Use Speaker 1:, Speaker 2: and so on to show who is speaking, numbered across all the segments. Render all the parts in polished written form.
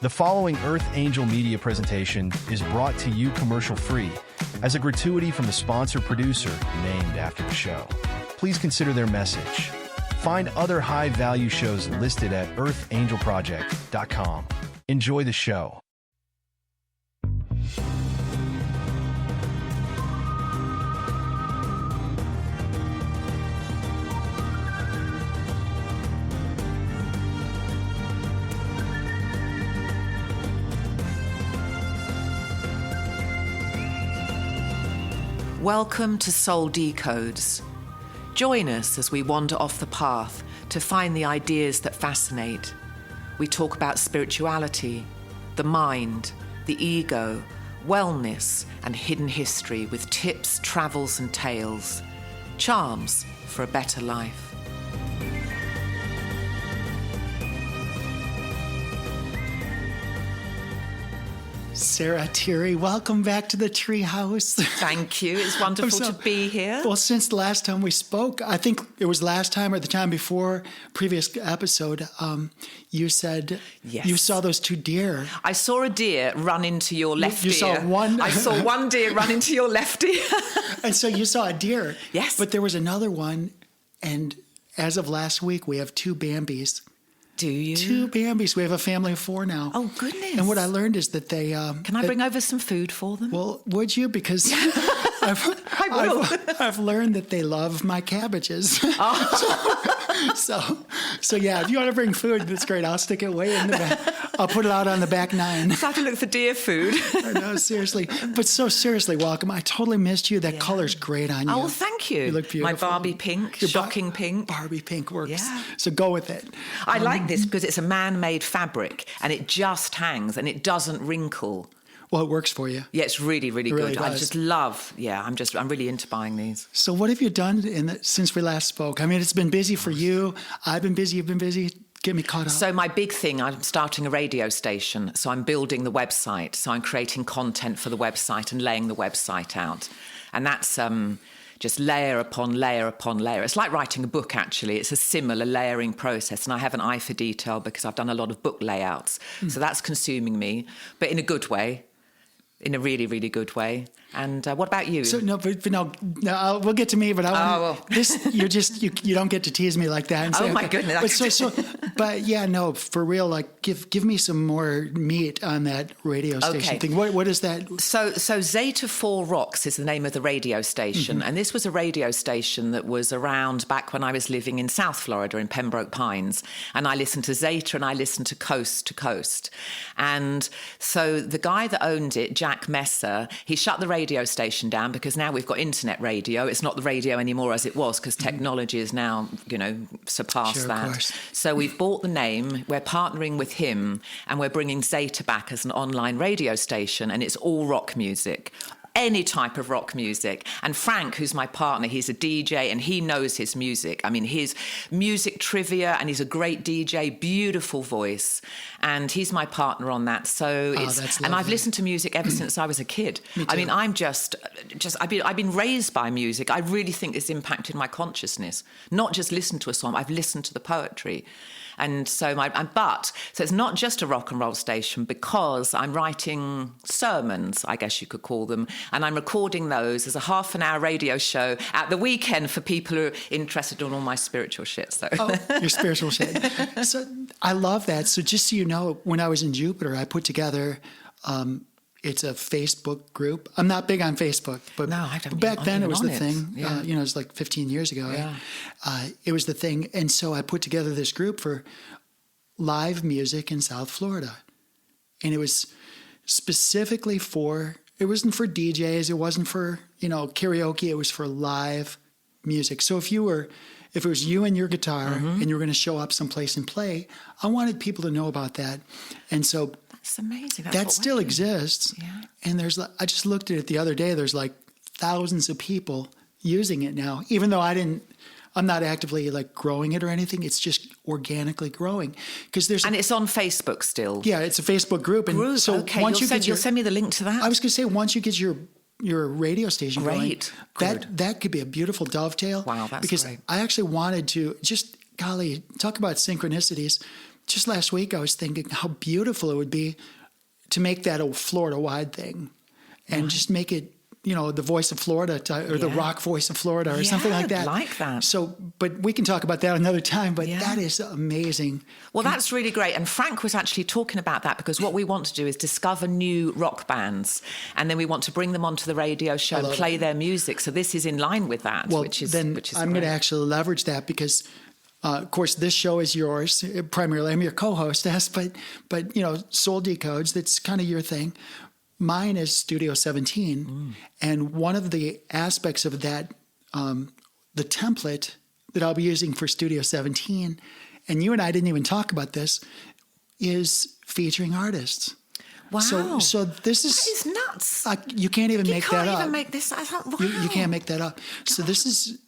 Speaker 1: The following Earth Angel Media presentation is brought to you commercial-free as a gratuity from the sponsor producer named after the show. Please consider their message. Find other high-value shows listed at earthangelproject.com. Enjoy the show.
Speaker 2: Welcome to Soul Decodes. Join us as we wander off the path to find the ideas that fascinate. We talk about spirituality, the mind, the ego, wellness, and hidden history with tips, travels, and tales. Charms for a better life.
Speaker 3: Sarah, Tirri, welcome back to the treehouse.
Speaker 2: Thank you. It's wonderful to be here.
Speaker 3: Well, since the last time we spoke, I think it was last time or the time before, previous episode, you said
Speaker 2: yes.
Speaker 3: You saw those two deer.
Speaker 2: I saw a deer run into your left ear.
Speaker 3: You saw one?
Speaker 2: I saw one deer run into your left ear.
Speaker 3: And so you saw a deer.
Speaker 2: Yes.
Speaker 3: But there was another one, and as of last week, we have two Bambis.
Speaker 2: Do you?
Speaker 3: Two Bambis. We have a family of four now.
Speaker 2: Oh, goodness.
Speaker 3: And what I learned is that they...
Speaker 2: Can I bring over some food for them?
Speaker 3: Well, would you? Because
Speaker 2: I will.
Speaker 3: I've learned that they love my cabbages. Oh. So yeah, if you want to bring food, that's great. I'll stick it way in the back. I'll put it out on the back nine.
Speaker 2: So I have to look for deer food.
Speaker 3: I know, seriously. But so seriously, welcome. I totally missed you. That color's great on you.
Speaker 2: Oh, well, thank you.
Speaker 3: You look beautiful.
Speaker 2: My Barbie pink, shocking pink.
Speaker 3: Barbie pink works.
Speaker 2: Yeah.
Speaker 3: So go with it.
Speaker 2: I like this because it's a man-made fabric and it just hangs and it doesn't wrinkle.
Speaker 3: Well, it works for you.
Speaker 2: Yeah, it's really, really
Speaker 3: It really
Speaker 2: good. I
Speaker 3: does.
Speaker 2: just love, I'm really into buying these.
Speaker 3: So what have you done since we last spoke? I mean, it's been busy for you. I've been busy. You've been busy. Get me caught up.
Speaker 2: So my big thing, I'm starting a radio station. So I'm building the website. So I'm creating content for the website and laying the website out. And that's just layer upon layer upon layer. It's like writing a book, actually. It's a similar layering process. And I have an eye for detail because I've done a lot of book layouts. So that's consuming me, but in a good way. In a really, really good way. And what about you?
Speaker 3: So we'll get to me, but I want this. You don't get to tease me like that. And say,
Speaker 2: my goodness!
Speaker 3: But yeah, no, for real. Like, give me some more meat on that radio station thing. What is that?
Speaker 2: So Zeta 4 Rocks is the name of the radio station, and this was a radio station that was around back when I was living in South Florida in Pembroke Pines, and I listened to Zeta and I listened to Coast, and so the guy that owned it, Jack Messer, he shut the radio station down because now we've got internet radio. It's not the radio anymore as it was because technology has now, surpassed that.
Speaker 3: Of course.
Speaker 2: So we've bought the name, we're partnering with him, and we're bringing Zeta back as an online radio station, and it's all rock music. Any type of rock music. And Frank, who's my partner, he's a DJ and he knows his music. I mean, his music trivia, and he's a great DJ, beautiful voice. And he's my partner on that. So and I've listened to music ever since I was a kid.
Speaker 3: Me too.
Speaker 2: I mean, I've been raised by music. I really think it's impacted my consciousness. Not just listen to a song, I've listened to the poetry. And so it's not just a rock and roll station because I'm writing sermons, I guess you could call them, and I'm recording those as a half-an-hour radio show at the weekend for people who are interested in all my spiritual shit. So.
Speaker 3: Oh, your spiritual shit. So I love that. So just so you know, when I was in Jupiter, I put together. It's a Facebook group. I'm not big on Facebook, but back then it was the thing.
Speaker 2: Yeah.
Speaker 3: It was like 15 years ago.
Speaker 2: Yeah.
Speaker 3: It was the thing. And so I put together this group for live music in South Florida. And it was specifically it wasn't for DJs. It wasn't for, karaoke. It was for live music. So if it was you and your guitar and you were going to show up someplace and play, I wanted people to know about that. And so
Speaker 2: it's amazing.
Speaker 3: That still exists.
Speaker 2: Yeah.
Speaker 3: And I just looked at it the other day. There's like thousands of people using it now, even though I'm not actively like growing it or anything. It's just organically growing
Speaker 2: and it's on Facebook still.
Speaker 3: Yeah, it's a Facebook group. And so
Speaker 2: okay.
Speaker 3: once
Speaker 2: you'll send me the link to that.
Speaker 3: I was going to say, once you get your radio station going,
Speaker 2: Good.
Speaker 3: that could be a beautiful dovetail.
Speaker 2: Wow, that's
Speaker 3: because
Speaker 2: great.
Speaker 3: I actually wanted to golly, talk about synchronicities. just last week I was thinking how beautiful it would be to make that a Florida-wide thing and just make it, the voice of Florida or the rock voice of Florida or something like that.
Speaker 2: I like that.
Speaker 3: So, but we can talk about that another time, but that is amazing.
Speaker 2: Well, that's really great. And Frank was actually talking about that because what we want to do is discover new rock bands and then we want to bring them onto the radio show and play their music. So this is in line with that, which is
Speaker 3: I'm going to actually leverage that because of course, this show is yours. Primarily, I'm your co-hostess, but Soul Decodes, that's kind of your thing. Mine is Studio 17, and one of the aspects of that, the template that I'll be using for Studio 17, and you and I didn't even talk about this, is featuring artists.
Speaker 2: Wow!
Speaker 3: So this is
Speaker 2: nuts.
Speaker 3: You can't even make that up.
Speaker 2: You can't even make this. I thought, wow.
Speaker 3: You can't make that up. God. So this is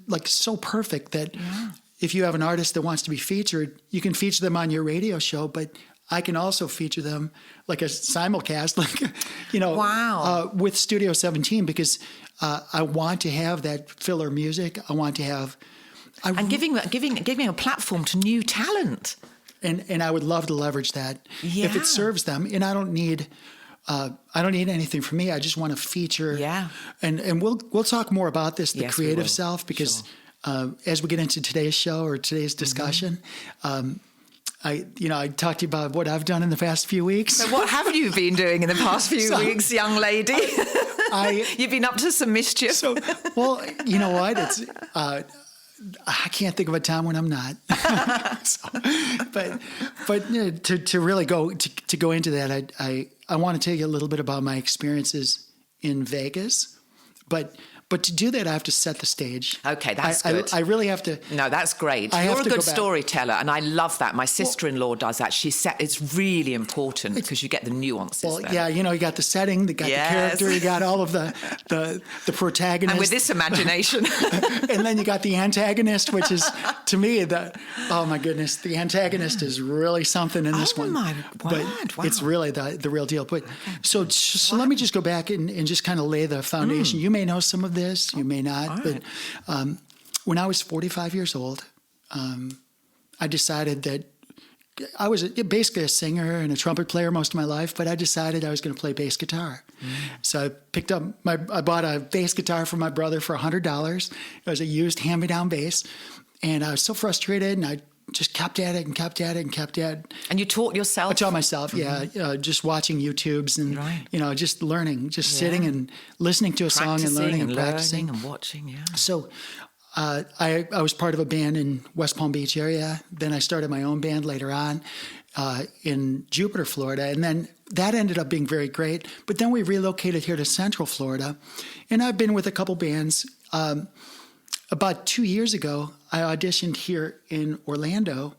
Speaker 3: like so perfect that. Yeah. If you have an artist that wants to be featured, you can feature them on your radio show, but I can also feature them like a simulcast, with Studio 17 because I want to have that filler music. I want to have...
Speaker 2: giving a platform to new talent.
Speaker 3: And I would love to leverage that if it serves them. And I don't need anything from me. I just want to feature. Yeah. And we'll talk more about this, the creative self, because... Sure. As we get into today's show or today's discussion, I talked to you about what I've done in the past few weeks.
Speaker 2: So what have you been doing in the past few weeks, young lady? You've been up to some mischief.
Speaker 3: Well, you know what? It's I can't think of a time when I'm not. But to really go into that, I want to tell you a little bit about my experiences in Vegas, but to do that, I have to set the stage.
Speaker 2: Okay, that's good.
Speaker 3: I really have to.
Speaker 2: No, that's great. You're a good storyteller, and I love that. My sister-in-law does that. It's really important because you get the nuances.
Speaker 3: Well, there. You got the setting, you got the character, you got all of the protagonist.
Speaker 2: And with this imagination.
Speaker 3: And then you got the antagonist, which is, to me, oh my goodness, the antagonist is really something in this one.
Speaker 2: Oh my word,
Speaker 3: wow. It's really the real deal. But so let me just go back and just kind of lay the foundation. You may know some of this, you may not, but when I was 45 years old, I decided that I was basically a singer and a trumpet player most of my life, but I decided I was going to play bass guitar. So I bought a bass guitar for my brother for $100. It was a used hand-me-down bass, and I was so frustrated, and I just kept at it and kept at it and kept at it.
Speaker 2: And you taught yourself?
Speaker 3: I taught myself, just watching YouTubes and, just learning, just sitting and listening to a song and learning and practicing.
Speaker 2: And watching,
Speaker 3: So I was part of a band in West Palm Beach area. Then I started my own band later on in Jupiter, Florida. And then that ended up being very great. But then we relocated here to Central Florida. And I've been with a couple bands. About 2 years ago, I auditioned here in Orlando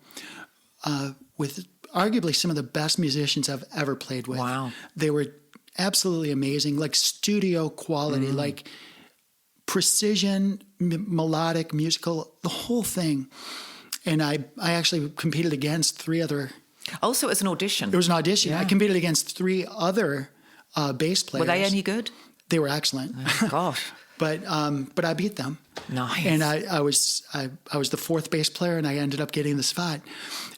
Speaker 3: with arguably some of the best musicians I've ever played with.
Speaker 2: Wow.
Speaker 3: They were absolutely amazing, like studio quality, like precision, melodic, musical, the whole thing. And I actually competed against three other...
Speaker 2: Oh, so it was an audition.
Speaker 3: It was an audition. Yeah. I competed against three other bass players.
Speaker 2: Were they any good?
Speaker 3: They were excellent.
Speaker 2: Oh, gosh.
Speaker 3: But I beat them.
Speaker 2: Nice.
Speaker 3: And I was the fourth bass player, and I ended up getting the spot.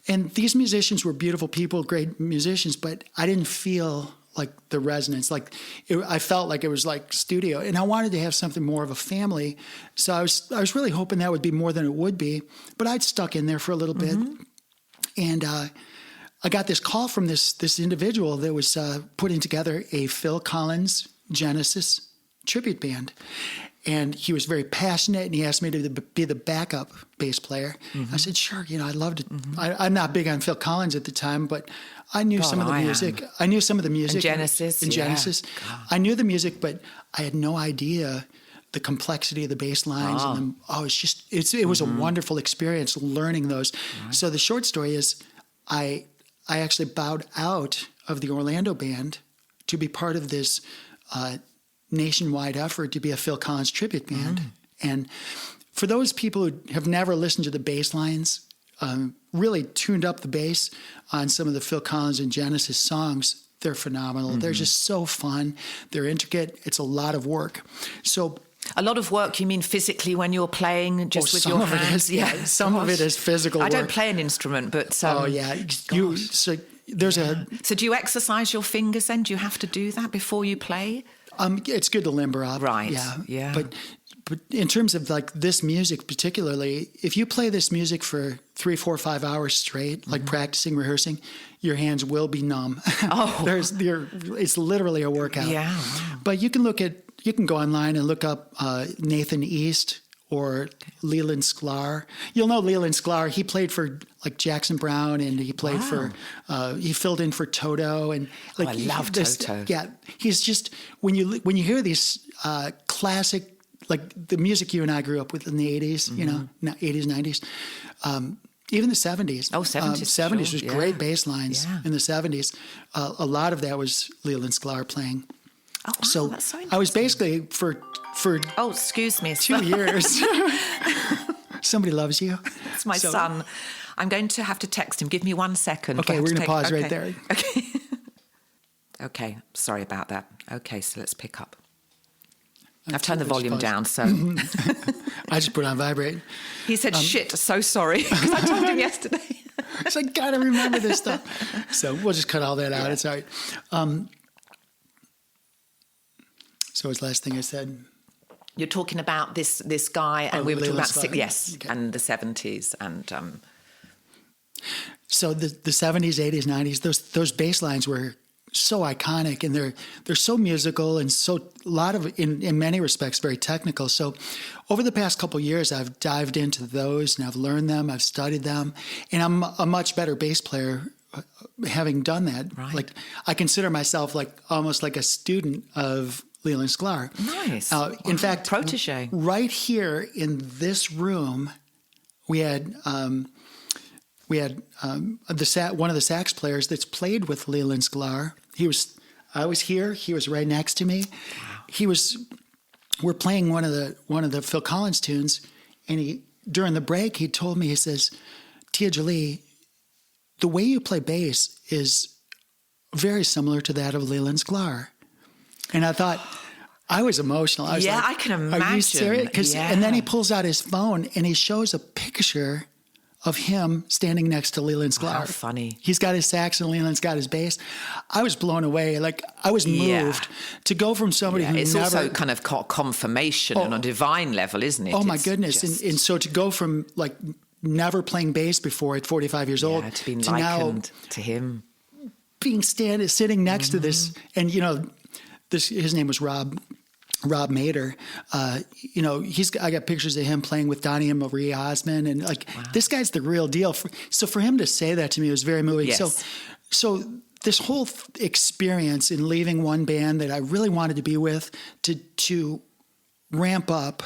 Speaker 3: And these musicians were beautiful people, great musicians, but I didn't feel like the resonance. I felt like it was like studio, and I wanted to have something more of a family. So I was really hoping that would be more than it would be. But I'd stuck in there for a little bit, and I got this call from this individual that was putting together a Phil Collins Genesis tribute band. And he was very passionate, and he asked me to be the backup bass player. I said, sure, I'd love to. I'm not big on Phil Collins at the time, but I knew some of the music. I knew some of the music.
Speaker 2: And Genesis.
Speaker 3: Genesis. I knew the music, but I had no idea the complexity of the bass lines. And it was a wonderful experience learning those. Right. So the short story is I actually bowed out of the Orlando band to be part of this nationwide effort to be a Phil Collins tribute band. And for those people who have never listened to the bass lines, really tuned up the bass on some of the Phil Collins and Genesis songs, they're phenomenal. They're just so fun. They're intricate. It's a lot of work. So
Speaker 2: A lot of work, you mean physically when you're playing, just with your hands?
Speaker 3: Some of it is physical work.
Speaker 2: I don't play an instrument, but...
Speaker 3: So
Speaker 2: do you exercise your fingers then? Do you have to do that before you play?
Speaker 3: It's good to limber up.
Speaker 2: Right,
Speaker 3: yeah. But in terms of like this music particularly, if you play this music for 3, 4, 5 hours straight, like practicing, rehearsing, your hands will be numb.
Speaker 2: Oh.
Speaker 3: It's literally a workout.
Speaker 2: Yeah.
Speaker 3: But you can go online and look up Nathan East or Leland Sklar. You'll know Leland Sklar. He played for like Jackson Browne, and he played he filled in for Toto, and like
Speaker 2: I love Toto.
Speaker 3: Yeah, he's just when you hear these classic, like the music you and I grew up with in the 80s, 80s, 90s, even the 70s.
Speaker 2: Oh, 70s.
Speaker 3: 70s was great bass lines in the 70s. A lot of that was Leland Sklar playing.
Speaker 2: Oh, wow,
Speaker 3: so
Speaker 2: that's so
Speaker 3: I was basically for
Speaker 2: oh, excuse me,
Speaker 3: 2 years. Somebody loves you.
Speaker 2: It's my son. I'm going to have to text him. Give me 1 second.
Speaker 3: Okay, we're going to pause right there.
Speaker 2: Okay. Okay, sorry about that. Okay, so let's pick up. I've turned the volume down, so...
Speaker 3: I just put on vibrate.
Speaker 2: He said, shit, so sorry, because I told him yesterday.
Speaker 3: So I got to remember this stuff. So we'll just cut all that out. It's all right. So what's the last thing I said?
Speaker 2: You're talking about this guy, and we were talking about
Speaker 3: okay.
Speaker 2: And the 70s, and...
Speaker 3: So the 70s, 80s, 90s, those bass lines were so iconic, and they're so musical and so in many respects very technical. So over the past couple of years, I've dived into those and I've learned them, I've studied them, and I'm a much better bass player having done that.
Speaker 2: Right.
Speaker 3: Like I consider myself like almost like a student of Leland Sklar.
Speaker 2: Nice.
Speaker 3: In fact,
Speaker 2: protege.
Speaker 3: Right here in this room, we had one of the sax players that's played with Leland Sklar. I was here. He was right next to me. Wow. We're playing one of the Phil Collins tunes, and during the break he told me, he says, "Tia Jolie, the way you play bass is very similar to that of Leland Sklar." And I thought, I was emotional. I was like,
Speaker 2: I can imagine.
Speaker 3: Are you serious? And then he pulls out his phone and he shows a picture of him standing next to Leland Sklar.
Speaker 2: How funny.
Speaker 3: He's got his sax and Leland's got his bass. I was blown away. Like, I was moved to go from somebody who
Speaker 2: it's
Speaker 3: never...
Speaker 2: also kind of confirmation on a divine level, isn't it?
Speaker 3: Oh, my goodness. And so to go from, like, never playing bass before at 45 years old
Speaker 2: to being likened to him.
Speaker 3: Sitting next to this, and, his name was Rob Mader. I got pictures of him playing with Donnie and Marie Osmond, and this guy's the real deal. So for him to say that to me was very moving.
Speaker 2: Yes.
Speaker 3: So this whole experience in leaving one band that I really wanted to be with to ramp up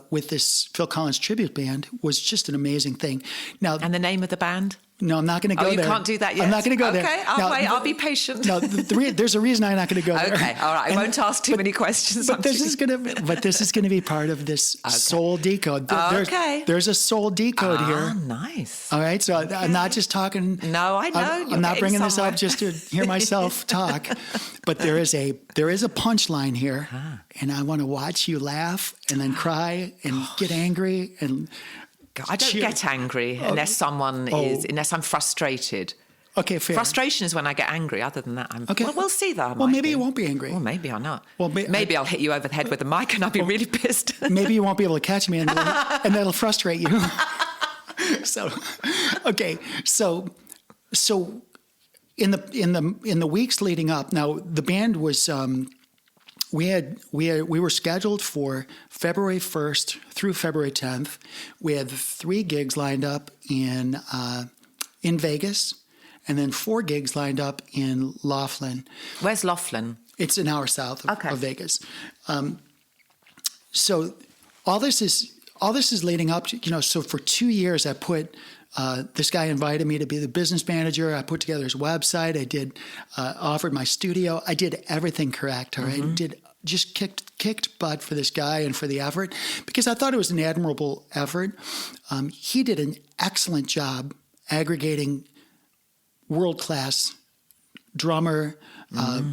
Speaker 3: with this Phil Collins tribute band was just an amazing thing. Now,
Speaker 2: and the name of the band?
Speaker 3: No, I'm not going to go there.
Speaker 2: You can't do that yet?
Speaker 3: I'm not going to go there.
Speaker 2: Okay, I'll wait. I'll be patient.
Speaker 3: No, there's a reason I'm not going to go there.
Speaker 2: Okay, all right. I won't ask too many questions.
Speaker 3: But this is going to be part of this Soul Decode. There's a Soul Decode here.
Speaker 2: Nice.
Speaker 3: All right, so I'm not just talking.
Speaker 2: No, I know.
Speaker 3: I'm not bringing this up just to hear myself talk. But there is a punchline here, and I want to watch you laugh and then cry and get angry and.
Speaker 2: I don't get angry unless unless I'm frustrated.
Speaker 3: Okay, fair.
Speaker 2: Frustration is when I get angry. Other than that, well, we'll see though.
Speaker 3: Well, maybe you won't be angry.
Speaker 2: Well, maybe I'll not.
Speaker 3: Well,
Speaker 2: maybe I'll hit you over the head with a mic and I'll be really pissed.
Speaker 3: Maybe you won't be able to catch me and that'll frustrate you. So in the weeks leading up, now the band was we were scheduled for February 1st through February 10th. We had 3 gigs lined up in Vegas, and then 4 gigs lined up in Laughlin.
Speaker 2: Where's Laughlin?
Speaker 3: It's an hour south of Vegas. So all this is leading up to, so for 2 years I put this guy invited me to be the business manager. I put together his website. I did offered my studio. I did everything correct. All right, just kicked butt for this guy and for the effort because I thought it was an admirable effort. He did an excellent job aggregating world-class drummer,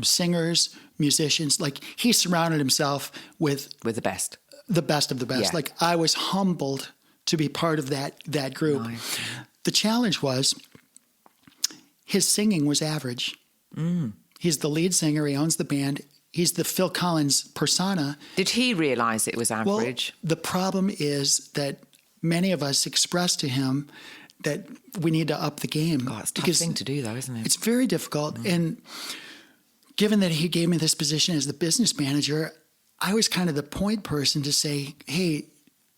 Speaker 3: singers, musicians. Like, he surrounded himself with
Speaker 2: the best.
Speaker 3: The best of the best.
Speaker 2: Yeah.
Speaker 3: Like, I was humbled to be part of that group.
Speaker 2: Nice.
Speaker 3: The challenge was his singing was average. He's the lead singer. He owns the band. He's the Phil Collins persona.
Speaker 2: Did he realize it was average?
Speaker 3: Well, the problem is that many of us expressed to him that we need to up the game.
Speaker 2: God, it's a tough thing to do, though, isn't it?
Speaker 3: It's very difficult. And given that he gave me this position as the business manager, I was kind of the point person to say, hey,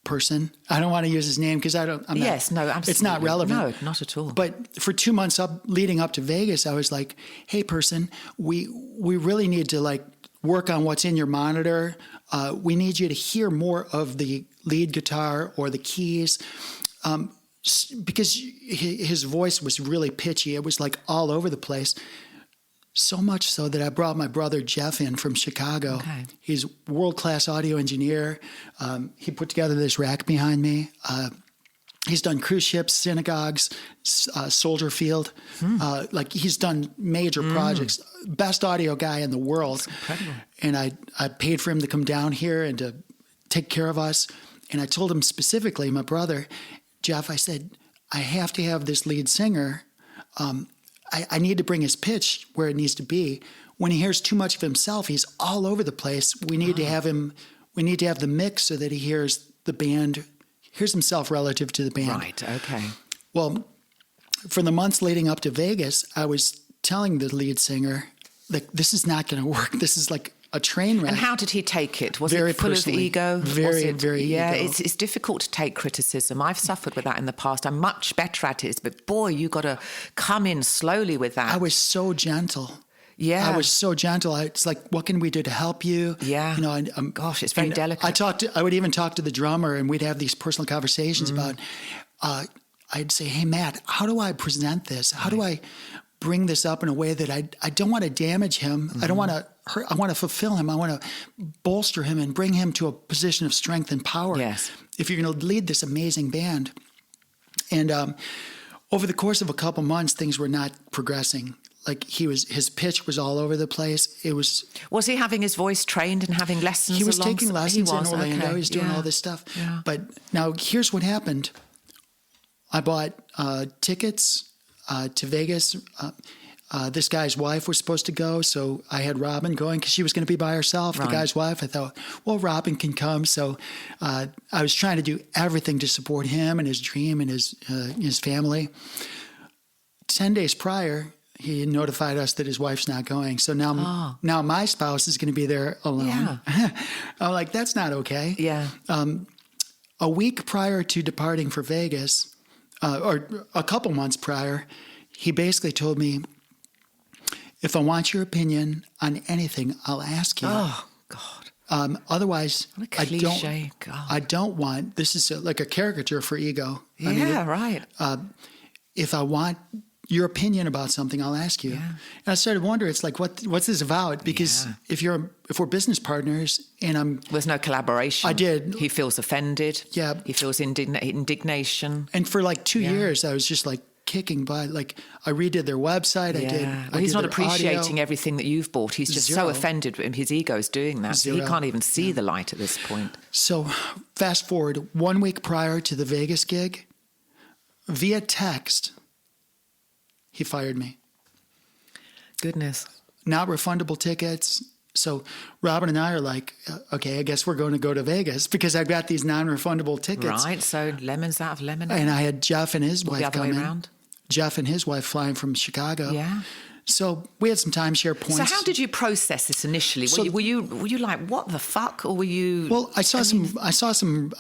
Speaker 3: person, I don't want to use his name because absolutely. It's not relevant.
Speaker 2: No, not at all.
Speaker 3: But for 2 months leading up to Vegas, I was like, hey, person, we really need to like work on what's in your monitor. We need you to hear more of the lead guitar or the keys. Because his voice was really pitchy. It was like all over the place. So much so that I brought my brother Jeff in from Chicago.
Speaker 2: Okay.
Speaker 3: He's a world-class audio engineer. He put together this rack behind me. He's done cruise ships, synagogues, Soldier Field. Like, he's done major projects. Best audio guy in the world.
Speaker 2: That's incredible.
Speaker 3: And I paid for him to come down here and to take care of us. And I told him specifically, my brother, Jeff, I said, I have to have this lead singer. I need to bring his pitch where it needs to be. When he hears too much of himself, he's all over the place. We need to have him. We need to have the mix so that he hears the band, hears himself relative to the band.
Speaker 2: Right. Okay.
Speaker 3: Well, for the months leading up to Vegas, I was telling the lead singer, like, this is not going to work. This is like a train wreck.
Speaker 2: And how did he take it? Was
Speaker 3: Very
Speaker 2: it full
Speaker 3: personally.
Speaker 2: of ego?
Speaker 3: Very, very
Speaker 2: Yeah,
Speaker 3: ego.
Speaker 2: it's difficult to take criticism. I've suffered with that in the past. I'm much better at it, but boy, you got to come in slowly with that.
Speaker 3: I was so gentle.
Speaker 2: Yeah.
Speaker 3: I was so gentle. It's like, what can we do to help you?
Speaker 2: Yeah.
Speaker 3: You know,
Speaker 2: Gosh, it's very delicate.
Speaker 3: I would even talk to the drummer, and we'd have these personal conversations about, I'd say, hey, Matt, how do I present this? How do I bring this up in a way that I don't want to damage him? I don't want to hurt. I want to fulfill him. I want to bolster him and bring him to a position of strength and power.
Speaker 2: Yes.
Speaker 3: If you're going to lead this amazing band. And over the course of a couple months, things were not progressing. Like, his pitch was all over the place.
Speaker 2: Was he having his voice trained and having lessons?
Speaker 3: He was taking lessons in Orlando.
Speaker 2: Okay.
Speaker 3: He was doing all this stuff. Yeah. But now here's what happened. I bought tickets to Vegas. This guy's wife was supposed to go, so I had Robin going because she was going to be by herself, the guy's wife. I thought, well, Robin can come. So I was trying to do everything to support him and his dream and his family. 10 days prior, he notified us that his wife's not going. So now my spouse is going to be there alone. Yeah. I'm like, that's not okay.
Speaker 2: Yeah.
Speaker 3: A week prior to departing for Vegas, or a couple months prior, he basically told me, if I want your opinion on anything, I'll ask you.
Speaker 2: Oh, God.
Speaker 3: Otherwise,
Speaker 2: what a cliche.
Speaker 3: I don't want, this is like a caricature for ego.
Speaker 2: Yeah, right.
Speaker 3: If I want your opinion about something, I'll ask you. Yeah. And I started wondering, it's like, what's this about? Because if we're business partners and
Speaker 2: there's no collaboration.
Speaker 3: I did.
Speaker 2: He feels offended.
Speaker 3: Yeah.
Speaker 2: He feels indignation.
Speaker 3: And for like 2 years, I was just like kicking by. Like, I redid their website.
Speaker 2: Well, he's not appreciating everything that you've bought. He's just so offended. His ego's doing that. So he can't even see the light at this point.
Speaker 3: So fast forward 1 week prior to the Vegas gig, via text, he fired me.
Speaker 2: Goodness.
Speaker 3: Not refundable tickets. So Robin and I are like, okay, I guess we're going to go to Vegas because I've got these non-refundable tickets.
Speaker 2: Right, so lemons out of lemonade.
Speaker 3: And I had Jeff and his wife
Speaker 2: come in. The other way around?
Speaker 3: Jeff and his wife flying from Chicago.
Speaker 2: Yeah.
Speaker 3: So we had some timeshare points.
Speaker 2: So how did you process this initially? Were you like, what the fuck, or were you?
Speaker 3: Well, I saw some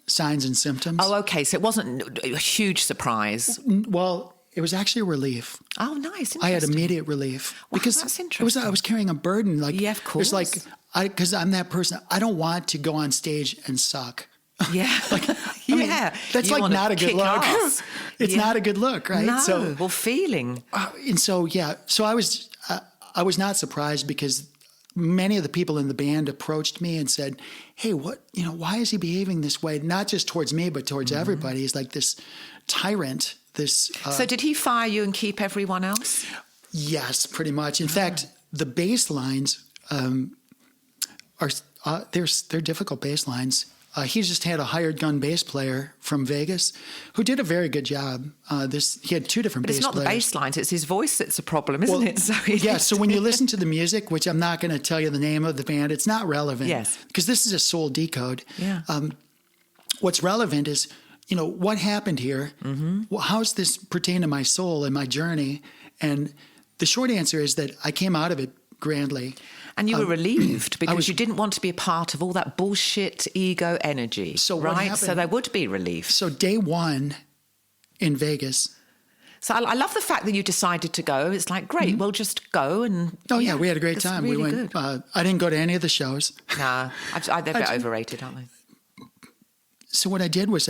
Speaker 3: signs and symptoms.
Speaker 2: Oh, okay. So it wasn't a huge surprise.
Speaker 3: Well, it was actually a relief.
Speaker 2: Oh, nice.
Speaker 3: I had immediate relief.
Speaker 2: Wow,
Speaker 3: because
Speaker 2: that's interesting.
Speaker 3: I was carrying a burden. Like,
Speaker 2: yeah, of course.
Speaker 3: It was like, because I'm that person. I don't want to go on stage and suck.
Speaker 2: Yeah.
Speaker 3: I mean, that's
Speaker 2: you
Speaker 3: like not a good look. It's not a good look, right?
Speaker 2: No, feeling.
Speaker 3: And so, so I was not surprised because many of the people in the band approached me and said, hey, why is he behaving this way? Not just towards me, but towards everybody. He's like this tyrant.
Speaker 2: So did he fire you and keep everyone else?
Speaker 3: Yes, pretty much. In fact, the bass lines they're difficult bass lines. He just had a hired gun bass player from Vegas who did a very good job. He had two different bass players.
Speaker 2: It's not the bass lines, it's his voice that's a problem, isn't it?
Speaker 3: So when you listen to the music, which I'm not going to tell you the name of the band, it's not relevant.
Speaker 2: Yes.
Speaker 3: Because this is a Soul Decode.
Speaker 2: Yeah.
Speaker 3: What's relevant is, what happened here? Mm-hmm. Well, how's this pertain to my soul and my journey? And the short answer is that I came out of it grandly.
Speaker 2: And you were relieved because you didn't want to be a part of all that bullshit ego energy. So
Speaker 3: what happened?
Speaker 2: So there would be relief.
Speaker 3: So day one in Vegas.
Speaker 2: So I love the fact that you decided to go. It's like, great, we'll just go and...
Speaker 3: Oh, yeah, we had a great time.
Speaker 2: Really
Speaker 3: we went.
Speaker 2: Good.
Speaker 3: I didn't go to any of the shows.
Speaker 2: No, they're a bit overrated, aren't they?
Speaker 3: So what I did was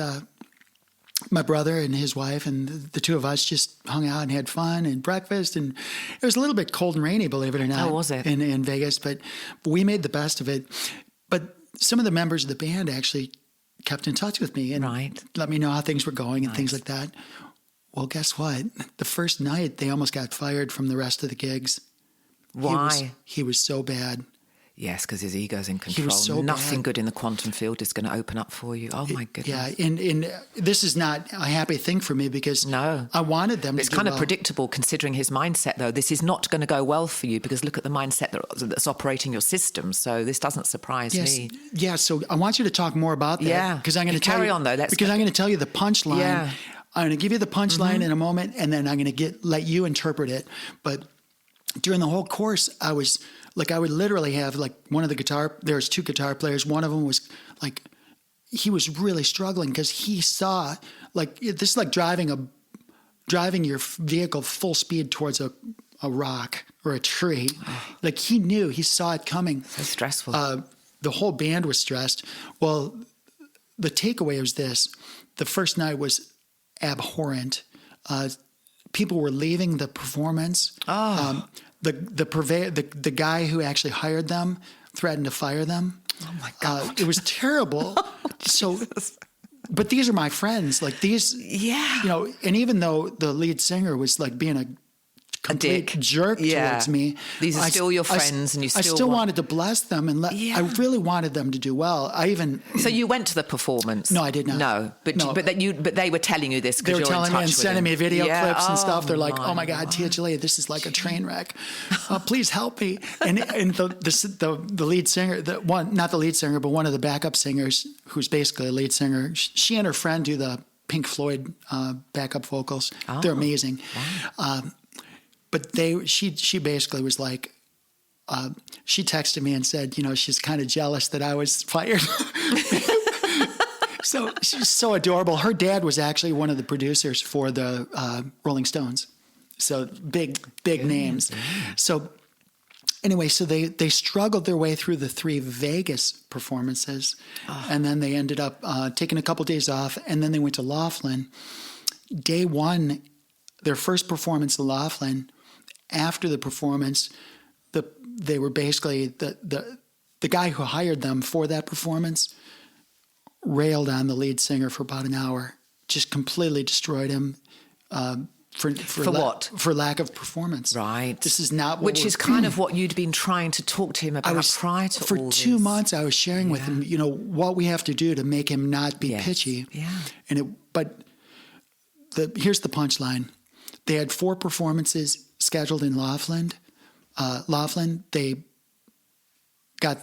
Speaker 3: my brother and his wife and the two of us just hung out and had fun and breakfast. And it was a little bit cold and rainy, believe it or not.
Speaker 2: Oh, was it?
Speaker 3: In Vegas, but we made the best of it. But some of the members of the band actually kept in touch with me and let me know how things were going and things like that. Well, guess what? The first night, they almost got fired from the rest of the gigs.
Speaker 2: Why?
Speaker 3: He was so bad.
Speaker 2: Yes, because his ego's in control.
Speaker 3: He was so
Speaker 2: Nothing
Speaker 3: bad.
Speaker 2: good in the quantum field is going to open up for you. Oh, my goodness.
Speaker 3: Yeah, and this is not a happy thing for me because I wanted them to do
Speaker 2: It's kind of
Speaker 3: well.
Speaker 2: predictable considering his mindset, though. This is not going to go well for you because look at the mindset that's operating your system. So this doesn't surprise me.
Speaker 3: Yeah, so I want you to talk more about that.
Speaker 2: Yeah.
Speaker 3: Because I'm going to
Speaker 2: carry on, though.
Speaker 3: Because I'm going to tell you the punchline.
Speaker 2: Yeah.
Speaker 3: I'm going to give you the punchline in a moment, and then I'm going to let you interpret it. But during the whole course, I would literally have one of the there's two guitar players. One of them was he was really struggling because he saw this is like driving your vehicle full speed towards a rock or a tree. He saw it coming.
Speaker 2: So stressful.
Speaker 3: The whole band was stressed. Well, the takeaway was this. The first night was abhorrent. People were leaving the performance. The guy who actually hired them threatened to fire them.
Speaker 2: Oh my God.
Speaker 3: It was terrible. But these are my friends. And even though the lead singer was being a complete jerk towards me.
Speaker 2: These are still your friends, and you still
Speaker 3: I still wanted to bless them and I really wanted them to do well.
Speaker 2: So you went to the performance?
Speaker 3: No, I did not.
Speaker 2: No, but they were telling you this because
Speaker 3: they were telling me and sending me video clips and stuff. They're like, "Oh my God, Jolie, this is like a train wreck. Please help me." And the lead singer, not the lead singer, but one of the backup singers, who's basically a lead singer, she and her friend do the Pink Floyd backup vocals. They're amazing. Wow. But she basically was like, she texted me and said, she's kind of jealous that I was fired. So she's so adorable. Her dad was actually one of the producers for the Rolling Stones. So big names. So anyway, so they struggled their way through the 3 Vegas performances. And then they ended up taking a couple days off. And then they went to Laughlin. Day one, their first performance in Laughlin, after the performance, they were basically the guy who hired them for that performance railed on the lead singer for about an hour, just completely destroyed him for what? For lack of performance.
Speaker 2: Right.
Speaker 3: This is not
Speaker 2: which is kind of what you'd been trying to talk to him about prior to
Speaker 3: for
Speaker 2: all this.
Speaker 3: 2 months. I was sharing with him, what we have to do to make him not be pitchy.
Speaker 2: Yeah.
Speaker 3: Here's the punchline. They had 4 performances scheduled in Laughlin. They got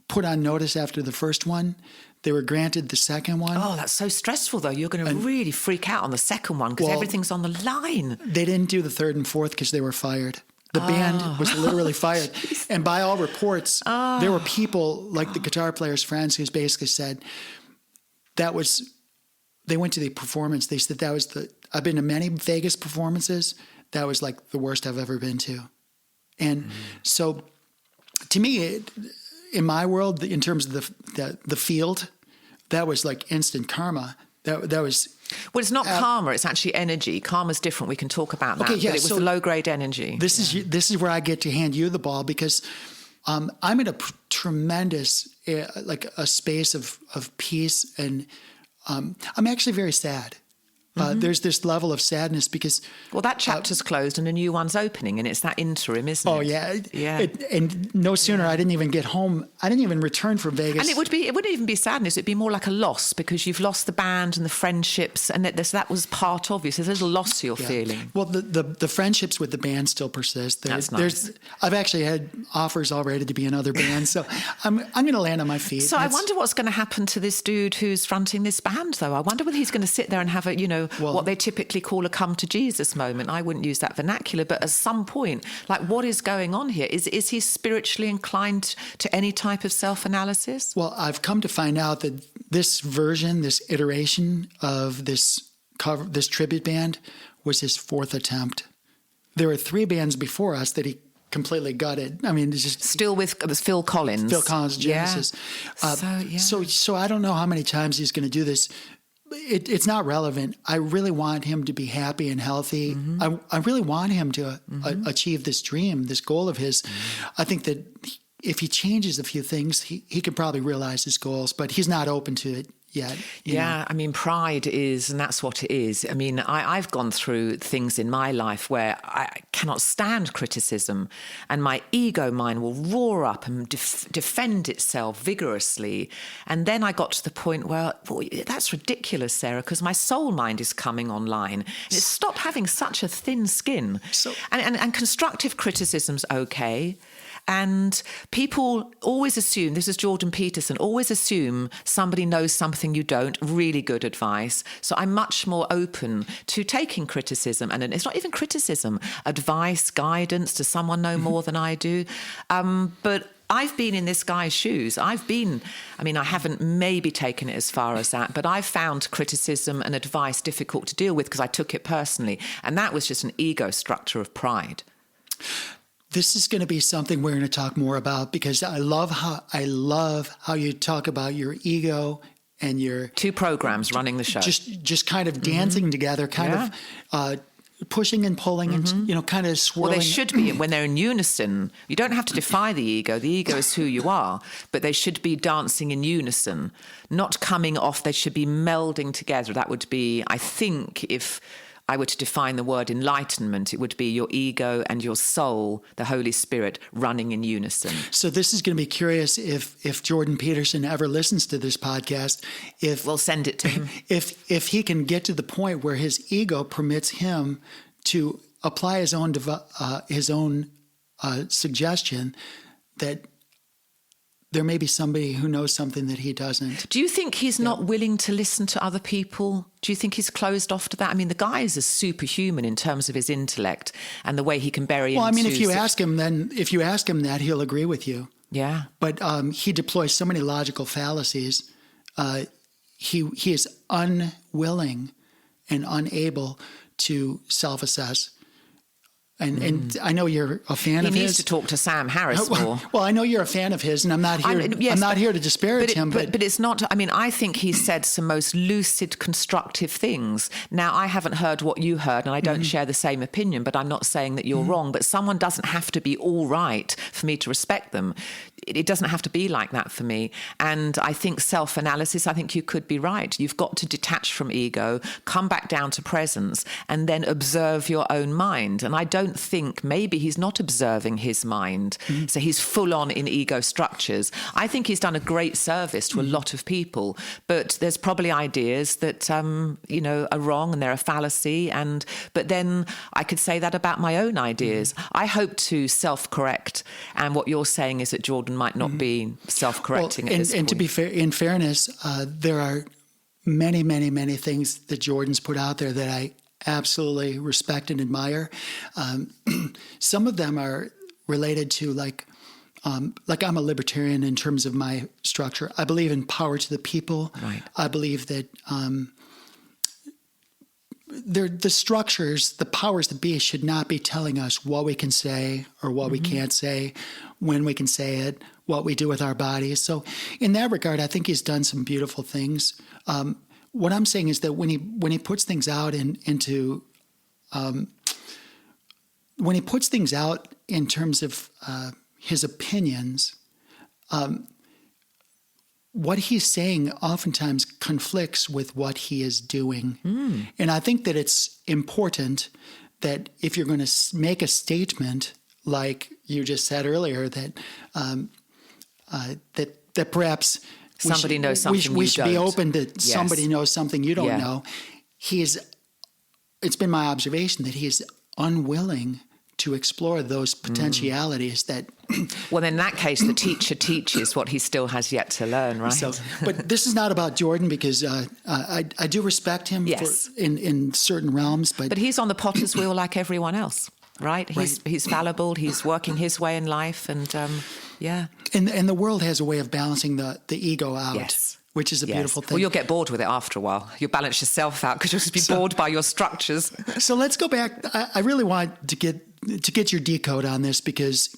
Speaker 3: put on notice after the first one. They were granted the second one.
Speaker 2: Oh, that's so stressful, though. You're going to really freak out on the second one because everything's on the line.
Speaker 3: They didn't do the third and fourth because they were fired. The band was literally fired. And by all reports, there were people like the guitar player's friends who basically said they went to the performance. They said I've been to many Vegas performances. That was like the worst I've ever been to. And so to me, in my world, in terms of the field, that was like instant karma. That was...
Speaker 2: Well, it's not karma. It's actually energy. Karma's different. We can talk about that.
Speaker 3: Okay, yeah,
Speaker 2: but it was the low-grade energy.
Speaker 3: This is where I get to hand you the ball because I'm in a tremendous, a space of peace. And I'm actually very sad. There's this level of sadness because...
Speaker 2: Well, that chapter's closed and a new one's opening, and it's that interim, isn't it?
Speaker 3: Oh, yeah.
Speaker 2: Yeah.
Speaker 3: And no sooner I didn't even get home. I didn't even return from Vegas.
Speaker 2: And it wouldn't even be sadness. It'd be more like a loss because you've lost the band and the friendships, and that was part of you. So there's a loss you're feeling.
Speaker 3: Well, the friendships with the band still persist.
Speaker 2: That's nice.
Speaker 3: I've actually had offers already to be in other bands, so I'm going to land on my feet.
Speaker 2: So I wonder what's going to happen to this dude who's fronting this band, though. I wonder whether he's going to sit there and have what they typically call a come to Jesus moment. I wouldn't use that vernacular, but at some point, like, what is going on here? Is he spiritually inclined to any type of self-analysis?
Speaker 3: Well, I've come to find out that this version, this iteration of this tribute band was his fourth attempt. There were 3 bands before us that he completely gutted. I mean, it's just
Speaker 2: still with Phil Collins.
Speaker 3: Phil Collins, Genesis.
Speaker 2: Yeah.
Speaker 3: So I don't know how many times he's going to do this. It's not relevant. I really want him to be happy and healthy. I really want him to achieve this dream, this goal of his. I think that if he changes a few things, he could probably realize his goals, but he's not open to it yet.
Speaker 2: Yeah, I mean, pride is, and that's what it is. I mean, I've gone through things in my life where I cannot stand criticism, and my ego mind will roar up and defend itself vigorously. And then I got to the point where, boy, that's ridiculous, Sarah, because my soul mind is coming online. And stop having such a thin skin. And constructive criticism's okay. And people always assume, this is Jordan Peterson, always assume somebody knows something you don't. Really good advice. So I'm much more open to taking criticism. And it's not even criticism, advice, guidance. Does someone know more than I do? But I've been in this guy's shoes. I haven't maybe taken it as far as that, but I've found criticism and advice difficult to deal with because I took it personally. And that was just an ego structure of pride.
Speaker 3: This is going to be something we're going to talk more about because I love how you talk about your ego and your
Speaker 2: 2 programs running the show.
Speaker 3: Just kind of dancing together, kind of pushing and pulling and kind of swirling.
Speaker 2: Well, they should be when they're in unison. You don't have to defy the ego. The ego is who you are, but they should be dancing in unison, not coming off. They should be melding together. That would be, I think, if I were to define the word enlightenment, it would be your ego and your soul, the Holy Spirit, running in unison.
Speaker 3: So this is going to be curious if Jordan Peterson ever listens to this podcast.
Speaker 2: We'll send it to him.
Speaker 3: If he can get to the point where his ego permits him to apply his own suggestion that there may be somebody who knows something that he doesn't.
Speaker 2: Do you think he's not willing to listen to other people? Do you think he's closed off to that? I mean, the guy is a superhuman in terms of his intellect and the way he can bury into...
Speaker 3: Well, I mean, if you ask him that, he'll agree with you.
Speaker 2: Yeah.
Speaker 3: But he deploys so many logical fallacies. He is unwilling and unable to self-assess. And I know you're a fan of his.
Speaker 2: He needs to talk to Sam Harris more.
Speaker 3: Well, I know you're a fan of his, and I'm not here. I'm not here to disparage him.
Speaker 2: But it's not. I mean, I think he said some most lucid, constructive things. Now, I haven't heard what you heard, and I don't share the same opinion. But I'm not saying that you're wrong. But someone doesn't have to be all right for me to respect them. It doesn't have to be like that for me. And I think self-analysis, I think you could be right. You've got to detach from ego, come back down to presence, and then observe your own mind. And I don't think maybe he's not observing his mind. So he's full on in ego structures. I think he's done a great service to a lot of people, but there's probably ideas that, are wrong and they're a fallacy. But then I could say that about my own ideas. I hope to self-correct. And what you're saying is that Jordan might not be self-correcting at this point.
Speaker 3: And to be fair, in fairness, there are many, many, many things that Jordan's put out there that I absolutely respect and admire. Some of them are related to like I'm a libertarian in terms of my structure. I believe in power to the people.
Speaker 2: Right.
Speaker 3: I believe that the structures, the powers that be, should not be telling us what we can say or what we can't say, when we can say it, what we do with our bodies. So in that regard, I think he's done some beautiful things. What I'm saying is that when he puts things out when he puts things out in terms of his opinions, what he's saying oftentimes conflicts with what he is doing. And I think that it's important that if you're going to make a statement, like you just said earlier, that that perhaps
Speaker 2: somebody knows something
Speaker 3: we
Speaker 2: you
Speaker 3: should
Speaker 2: don't.
Speaker 3: be open to somebody knows something you don't know. It's been my observation that he is unwilling to explore those potentialities that.
Speaker 2: Well, in that case, the teacher teaches what he still has yet to learn, right?
Speaker 3: So, but this is not about Jordan, because I do respect him in certain realms. But
Speaker 2: he's on the potter's wheel like everyone else, right? He's fallible. He's working his way in life, and
Speaker 3: And the world has a way of balancing the ego out, which is a beautiful thing.
Speaker 2: Well, you'll get bored with it after a while. You'll balance yourself out because you'll just be bored by your structures.
Speaker 3: So let's go back. I really want to get your decode on this, because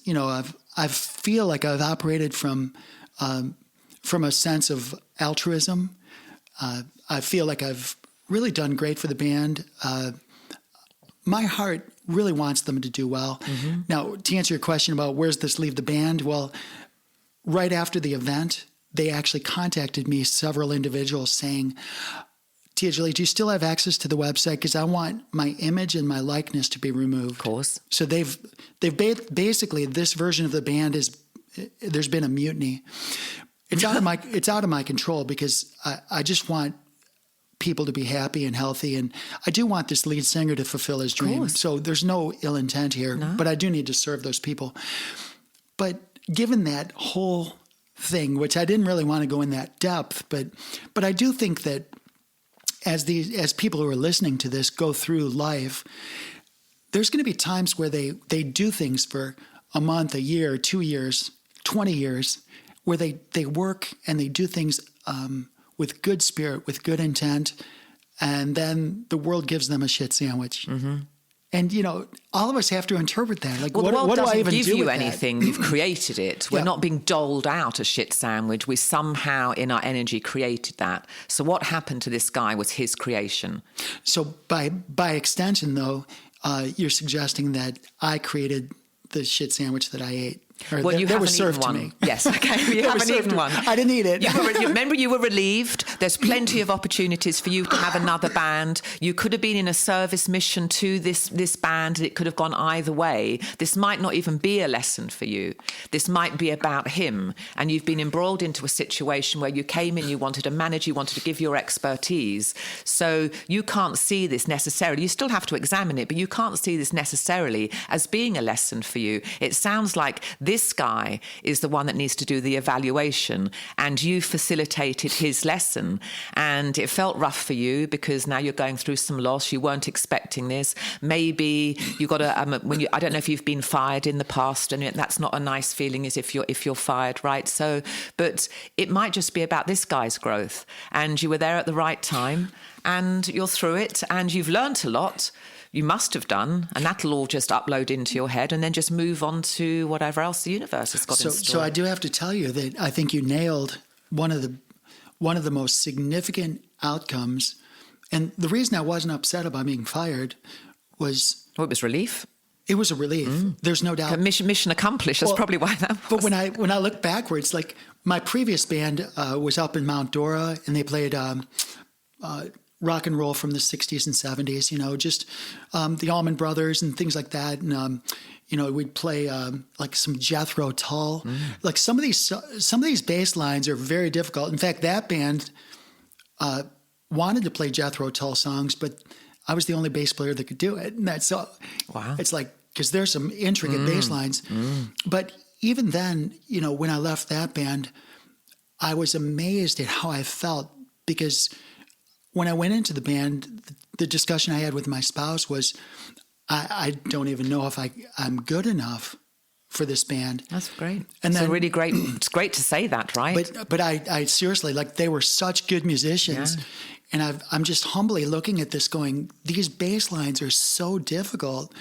Speaker 3: I feel like I've operated from a sense of altruism. I feel like I've really done great for the band. My heart really wants them to do well. Now, to answer your question about where's this leave the band, well, right after the event, they actually contacted me, several individuals, saying, Jolie, do you still have access to the website? Because I want my image and my likeness to be removed. Of
Speaker 2: course.
Speaker 3: So they've basically, this version of the band there's been a mutiny. It's out of my control, because I just want people to be happy and healthy, and I do want this lead singer to fulfill his dream. So there's no ill intent here, but I do need to serve those people. But given that whole thing, which I didn't really want to go in that depth, but I do think that as people who are listening to this go through life, there's going to be times where they do things for a month, a year, 2 years, 20 years, where they work and they do things with good spirit, with good intent, and then the world gives them a shit sandwich. And, all of us have to interpret that. Like,
Speaker 2: well,
Speaker 3: what do I even do with that?
Speaker 2: the world doesn't give you anything. You've created it. We're not being doled out a shit sandwich. We somehow, in our energy, created that. So what happened to this guy was his creation.
Speaker 3: So by extension, though, you're suggesting that I created the shit sandwich that I ate.
Speaker 2: Well, you haven't eaten one. Yes, okay. You haven't eaten one.
Speaker 3: I didn't eat it.
Speaker 2: Remember, you were relieved. There's plenty of opportunities for you to have another band. You could have been in a service mission to this band, and it could have gone either way. This might not even be a lesson for you. This might be about him, and you've been embroiled into a situation where you came in, you wanted a manager, you wanted to give your expertise. So you can't see this necessarily. You still have to examine it, but you can't see this necessarily as being a lesson for you. It sounds like this guy is the one that needs to do the evaluation, and you facilitated his lesson, and it felt rough for you because now you're going through some loss. You weren't expecting this. Maybe you got to I don't know if you've been fired in the past, and that's not a nice feeling, is if you're fired, right? So, but it might just be about this guy's growth, and you were there at the right time, and you're through it, and you've learnt a lot. You must have done, and that'll all just upload into your head and then just move on to whatever else the universe has got in store.
Speaker 3: So I do have to tell you that I think you nailed one of the most significant outcomes. And the reason I wasn't upset about being fired was...
Speaker 2: Well, it was relief.
Speaker 3: It was a relief. There's no doubt.
Speaker 2: Mission accomplished. That's probably why that was.
Speaker 3: But when I look backwards, like my previous band was up in Mount Dora, and they played... rock and roll from the 60s and 70s, just the Allman Brothers and things like that. And, we'd play like some Jethro Tull. Like some of these bass lines are very difficult. In fact, that band wanted to play Jethro Tull songs, but I was the only bass player that could do it. And that's so, wow. It's like, because there's some intricate bass lines. But even then, when I left that band, I was amazed at how I felt, because when I went into the band, the discussion I had with my spouse was, I don't even know if I'm good enough for this band.
Speaker 2: That's great. And then, really great. It's great to say that, right?
Speaker 3: But I seriously, like, they were such good musicians. Yeah. And I'm just humbly looking at this going, these bass lines are so difficult.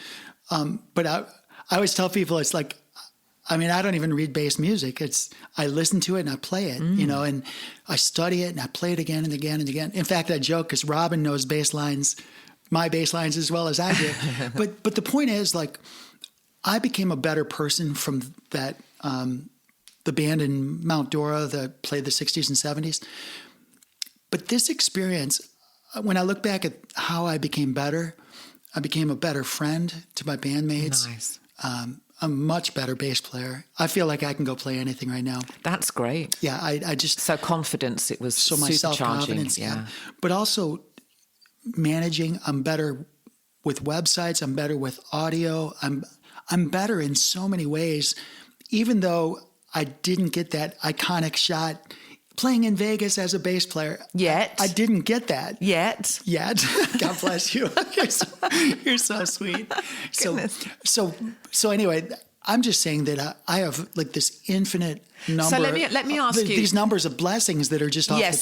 Speaker 3: But I always tell people, it's like, I don't even read bass music. I listen to it and I play it, and I study it and I play it again and again and again. In fact, I joke because Robin knows my bass lines as well as I do. but the point is, like, I became a better person from that the band in Mount Dora that played the 60s and 70s. But this experience, when I look back at how I became better, I became a better friend to my bandmates.
Speaker 2: Nice.
Speaker 3: A much better bass player. I feel like I can go play anything right now.
Speaker 2: That's great.
Speaker 3: Yeah, I just...
Speaker 2: So confidence, it was
Speaker 3: So my self-confidence, yeah. But also managing, I'm better with websites, I'm better with audio, I'm better in so many ways, even though I didn't get that iconic shot playing in Vegas as a bass player.
Speaker 2: Yet.
Speaker 3: I didn't get that.
Speaker 2: Yet.
Speaker 3: God bless you. You're so sweet. So anyway, I'm just saying that I have like this infinite number.
Speaker 2: So let me ask you
Speaker 3: these numbers of blessings that are just off the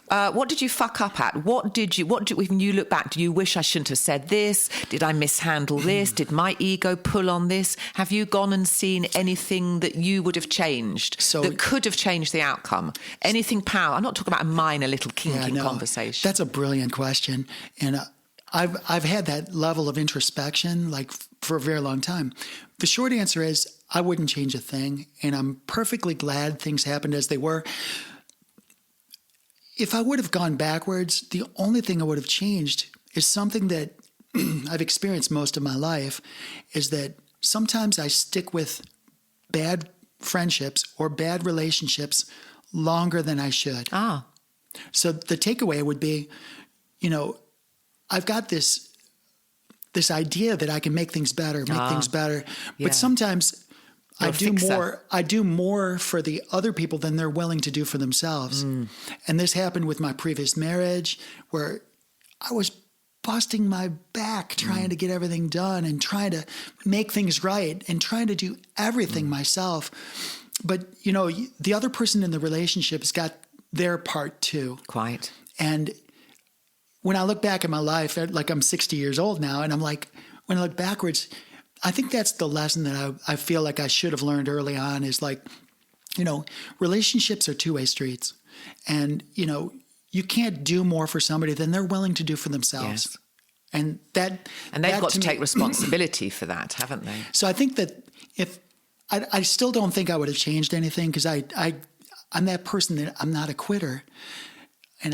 Speaker 3: chart.
Speaker 2: What did you fuck up at? What when you look back, do you wish I shouldn't have said this? Did I mishandle this? Did my ego pull on this? Have you gone and seen anything that you would have changed that could have changed the outcome? Anything power? I'm not talking about a minor little kinky conversation.
Speaker 3: That's a brilliant question, and I've had that level of introspection like for a very long time. The short answer is I wouldn't change a thing, and I'm perfectly glad things happened as they were. If I would have gone backwards, the only thing I would have changed is something that I've experienced most of my life, is that sometimes I stick with bad friendships or bad relationships longer than I should. So the takeaway would be, I've got this idea that I can make things better, but sometimes I do more for the other people than they're willing to do for themselves. And this happened with my previous marriage, where I was busting my back trying to get everything done and trying to make things right and trying to do everything myself. But, the other person in the relationship has got their part too.
Speaker 2: Quite.
Speaker 3: And when I look back at my life, like I'm 60 years old now, and I'm like, when I look backwards, I think that's the lesson that I feel like I should have learned early on is like, relationships are two-way streets. And, you can't do more for somebody than they're willing to do for themselves.
Speaker 2: Yes.
Speaker 3: And
Speaker 2: they've got to take responsibility for that, haven't they?
Speaker 3: So I think that I still don't think I would have changed anything, because I'm that person that I'm not a quitter.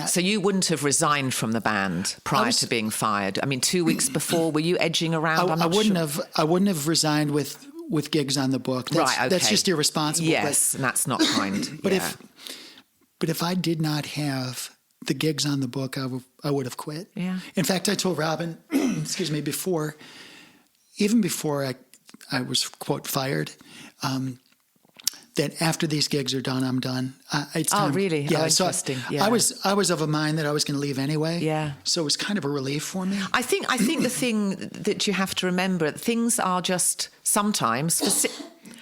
Speaker 2: So you wouldn't have resigned from the band prior to being fired? I mean, 2 weeks before, were you edging around?
Speaker 3: I wouldn't have resigned with gigs on the book. That's just irresponsible.
Speaker 2: Yes, and that's not kind.
Speaker 3: But if I did not have the gigs on the book, I would have quit.
Speaker 2: Yeah.
Speaker 3: In fact, I told Robin, excuse me, before I was, quote, fired, that after these gigs are done, I'm done. It's time.
Speaker 2: Oh, really?
Speaker 3: Yeah.
Speaker 2: Interesting. Yeah.
Speaker 3: I was of a mind that I was going to leave anyway.
Speaker 2: Yeah.
Speaker 3: So it was kind of a relief for me.
Speaker 2: I think the thing that you have to remember, things are just sometimes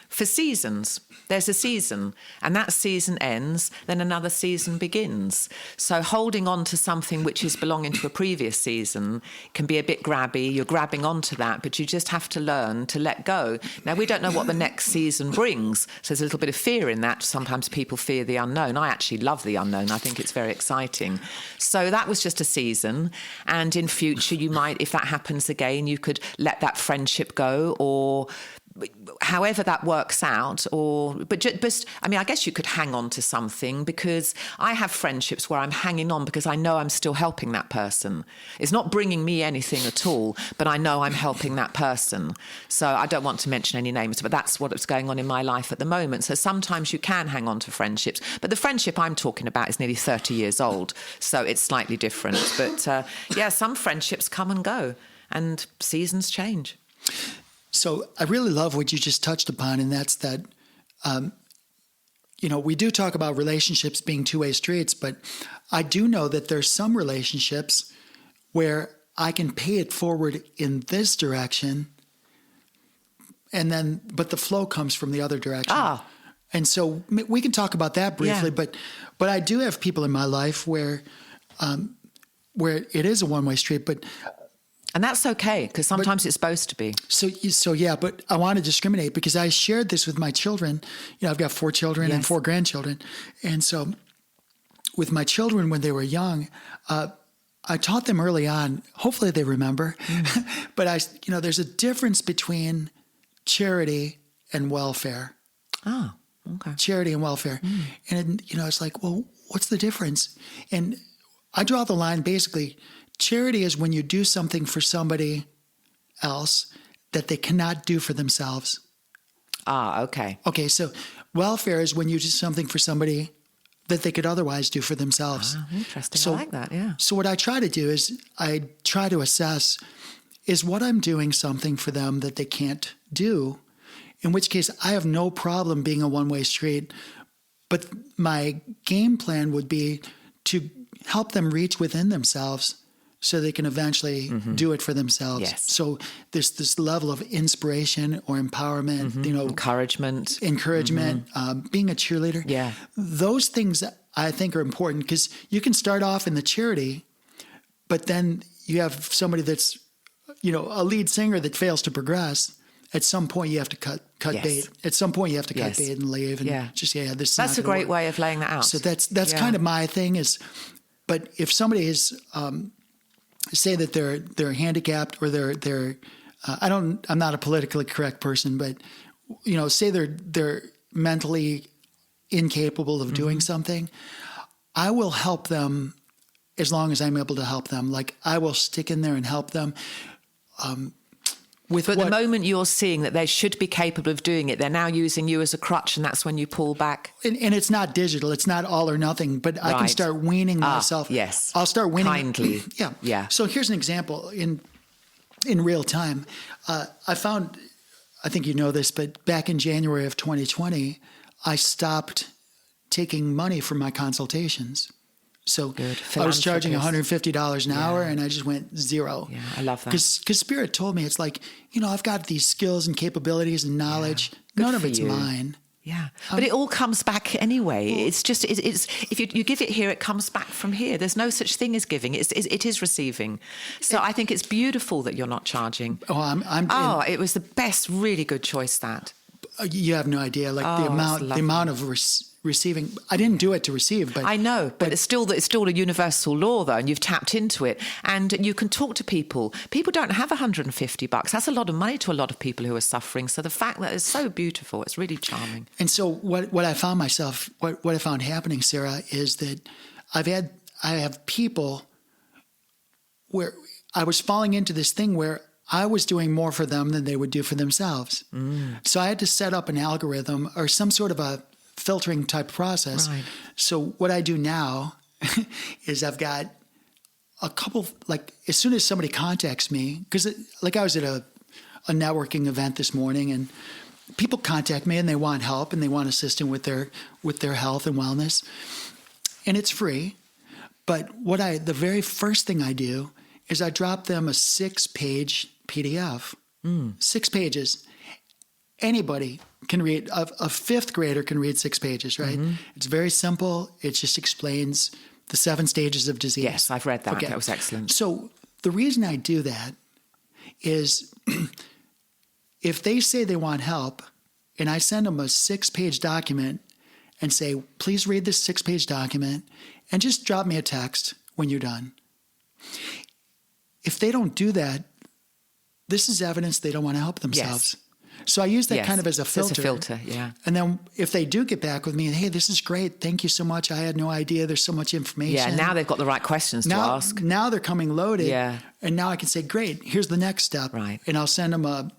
Speaker 2: for seasons. There's a season, and that season ends, then another season begins. So holding on to something which is belonging to a previous season can be a bit grabby. You're grabbing onto that, but you just have to learn to let go. Now, we don't know what the next season brings, so there's a little bit of fear in that. Sometimes people fear the unknown. I actually love the unknown. I think it's very exciting. So that was just a season, and in future, you might, if that happens again, you could let that friendship go, or however that works out, but I mean, I guess you could hang on to something, because I have friendships where I'm hanging on because I know I'm still helping that person. It's not bringing me anything at all, but I know I'm helping that person. So I don't want to mention any names, but that's what's going on in my life at the moment. So sometimes you can hang on to friendships, but the friendship I'm talking about is nearly 30 years old, so it's slightly different. But some friendships come and go, and seasons change.
Speaker 3: So I really love what you just touched upon, and that's that, we do talk about relationships being two-way streets, but I do know that there's some relationships where I can pay it forward in this direction, but the flow comes from the other direction. And so we can talk about that briefly, but I do have people in my life where it is a one-way street, but...
Speaker 2: And that's okay, because sometimes it's supposed to be.
Speaker 3: So yeah, but I want to discriminate, because I shared this with my children. I've got 4 children and 4 grandchildren. And so with my children, when they were young, I taught them early on, hopefully they remember, but there's a difference between charity and welfare.
Speaker 2: Oh, okay.
Speaker 3: Charity and welfare. And, it's like, well, what's the difference? And I draw the line basically. Charity is when you do something for somebody else that they cannot do for themselves.
Speaker 2: Ah, okay.
Speaker 3: Okay, so welfare is when you do something for somebody that they could otherwise do for themselves.
Speaker 2: Ah, interesting. I like that, yeah.
Speaker 3: So what I try to do is I try to assess, is what I'm doing something for them that they can't do? In which case, I have no problem being a one-way street. But my game plan would be to help them reach within themselves so they can eventually do it for themselves.
Speaker 2: Yes.
Speaker 3: So there's this level of inspiration or empowerment,
Speaker 2: Encouragement.
Speaker 3: Being a cheerleader.
Speaker 2: Yeah.
Speaker 3: Those things I think are important because you can start off in the charity, but then you have somebody that's, a lead singer that fails to progress. At some point you have to cut
Speaker 2: Yes.
Speaker 3: bait. At some point you have to cut
Speaker 2: Yes.
Speaker 3: bait and leave and just, this is
Speaker 2: That's
Speaker 3: not
Speaker 2: a
Speaker 3: gonna
Speaker 2: great
Speaker 3: work.
Speaker 2: way of laying that out.
Speaker 3: So that's kind of my thing is, but if somebody is, say that they're handicapped or they're I'm not a politically correct person, but say they're mentally incapable of doing something, I will help them as long as I'm able to help them. Like I will stick in there and help them. But
Speaker 2: the moment you're seeing that they should be capable of doing it, they're now using you as a crutch, and that's when you pull back.
Speaker 3: And it's not digital. It's not all or nothing. But I can start weaning myself.
Speaker 2: Yes.
Speaker 3: I'll start weaning.
Speaker 2: Kindly.
Speaker 3: Yeah.
Speaker 2: Yeah.
Speaker 3: So here's an example in real time. I found, I think you know this, but back in January of 2020, I stopped taking money for my consultations. So I was charging $150 an hour and I just went zero.
Speaker 2: Yeah, I love that.
Speaker 3: Because Spirit told me, it's like, I've got these skills and capabilities and knowledge.
Speaker 2: Good
Speaker 3: None of
Speaker 2: for
Speaker 3: it's
Speaker 2: you.
Speaker 3: mine.
Speaker 2: Yeah, but it all comes back anyway. It's just, it's if you give it here, it comes back from here. There's no such thing as giving. It is receiving. So I think it's beautiful that you're not charging.
Speaker 3: Oh,
Speaker 2: it was the best, really good choice, that.
Speaker 3: You have no idea, like the amount of receiving. I didn't do it to receive, but
Speaker 2: I know, but it's still a universal law, though, and you've tapped into it, and you can talk to people. People don't have $150. That's a lot of money to a lot of people who are suffering. So the fact that it's so beautiful, it's really charming.
Speaker 3: And so what I found myself, what I found happening, Sarah, is that I have people where I was falling into this thing where I was doing more for them than they would do for themselves. So I had to set up an algorithm or some sort of a filtering type process.
Speaker 2: Right.
Speaker 3: So what I do now is I've got a couple, like as soon as somebody contacts me, because I was at a networking event this morning and people contact me and they want help and they want assistance with their health and wellness. And it's free. But the very first thing I do is I drop them a 6-page PDF, 6 pages. Anybody can read, a fifth grader can read 6 pages, right? It's very simple. It just explains the 7 stages of disease.
Speaker 2: Yes, I've read that.
Speaker 3: Okay.
Speaker 2: That was excellent.
Speaker 3: So the reason I do that is if they say they want help and I send them a 6-page document and say, please read this 6-page document and just drop me a text when you're done. If they don't do that, this is evidence they don't want to help themselves. Yes. So I use that kind of as a filter.
Speaker 2: It's a filter, yeah.
Speaker 3: And then if they do get back with me, hey, this is great. Thank you so much. I had no idea. There's so much information.
Speaker 2: Yeah, now they've got the right questions to ask.
Speaker 3: Now they're coming loaded.
Speaker 2: Yeah.
Speaker 3: And now I can say, great, here's the next step.
Speaker 2: Right.
Speaker 3: And I'll send them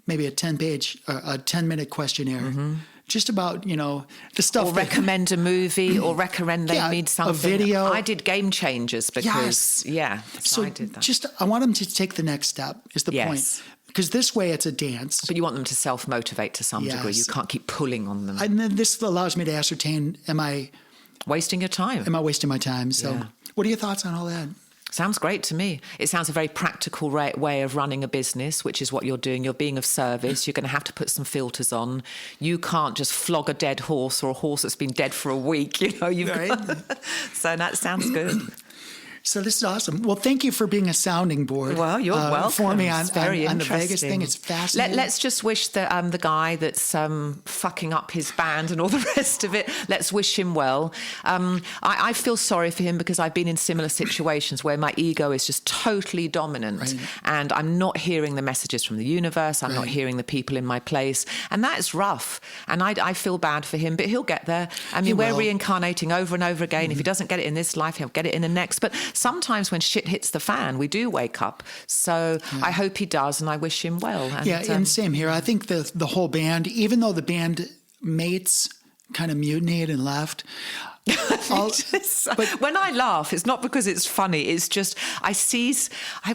Speaker 3: maybe a 10-page, a 10-minute questionnaire. Just about, the stuff.
Speaker 2: Or recommend a movie, or recommend they need something.
Speaker 3: A video.
Speaker 2: I did Game Changers because, so I did that.
Speaker 3: I want them to take the next step is the point. Because this way it's a dance.
Speaker 2: But you want them to self-motivate to some degree. You can't keep pulling on them.
Speaker 3: And then this allows me to ascertain, am I
Speaker 2: wasting your time?
Speaker 3: Am I wasting my time? So what are your thoughts on all that?
Speaker 2: Sounds great to me. It sounds a very practical way of running a business, which is what you're doing. You're being of service. You're going to have to put some filters on. You can't just flog a dead horse or a horse that's been dead for a week. You've got... So that sounds good.
Speaker 3: So this is awesome. Well, thank you for being a sounding board.
Speaker 2: Well, you're welcome.
Speaker 3: For me on
Speaker 2: the
Speaker 3: Vegas thing. It's fascinating.
Speaker 2: Let's just wish that the guy that's fucking up his band and all the rest of it, let's wish him well. I feel sorry for him because I've been in similar situations where my ego is just totally dominant, right, and I'm not hearing the messages from the universe. I'm not hearing the people in my place. And that is rough. And I feel bad for him, but he'll get there. I mean, we're reincarnating over and over again. Mm-hmm. If he doesn't get it in this life, he'll get it in the next. But sometimes when shit hits the fan, we do wake up. So I hope he does, and I wish him well. And,
Speaker 3: and same here. I think the whole band, even though the band mates kind of mutinied and left.
Speaker 2: But when I laugh, it's not because it's funny. It's just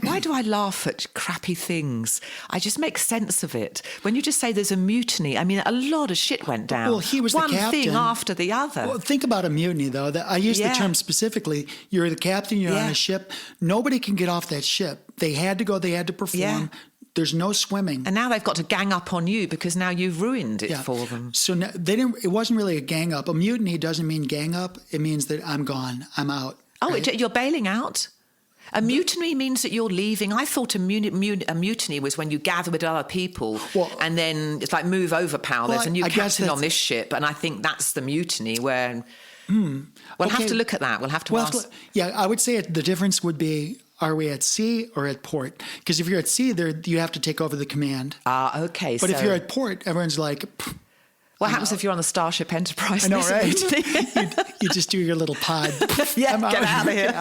Speaker 2: why do I laugh at crappy things? I just make sense of it. When you just say there's a mutiny, I mean, a lot of shit went down.
Speaker 3: Well, he was
Speaker 2: one
Speaker 3: the captain.
Speaker 2: Thing after the other.
Speaker 3: Well, think about a mutiny, though. I use the term specifically. You're the captain. You're on a ship. Nobody can get off that ship. They had to go. They had to perform. Yeah. There's no swimming.
Speaker 2: And now they've got to gang up on you because now you've ruined it for them.
Speaker 3: So it wasn't really a gang up. A mutiny doesn't mean gang up. It means that I'm gone. I'm out.
Speaker 2: Oh, right? You're bailing out? A mutiny means that you're leaving. I thought a mutiny was when you gather with other people and then it's like move over, pal. There's a new captain on this ship. And I think that's the mutiny where we'll have to look at that. We'll have to ask.
Speaker 3: Yeah, I would say the difference would be, are we at sea or at port? Because if you're at sea, you have to take over the command.
Speaker 2: Okay.
Speaker 3: But if you're at port, everyone's like...
Speaker 2: What happens if you're on the Starship Enterprise?
Speaker 3: I know, right? you just do your little pod.
Speaker 2: Get out of here.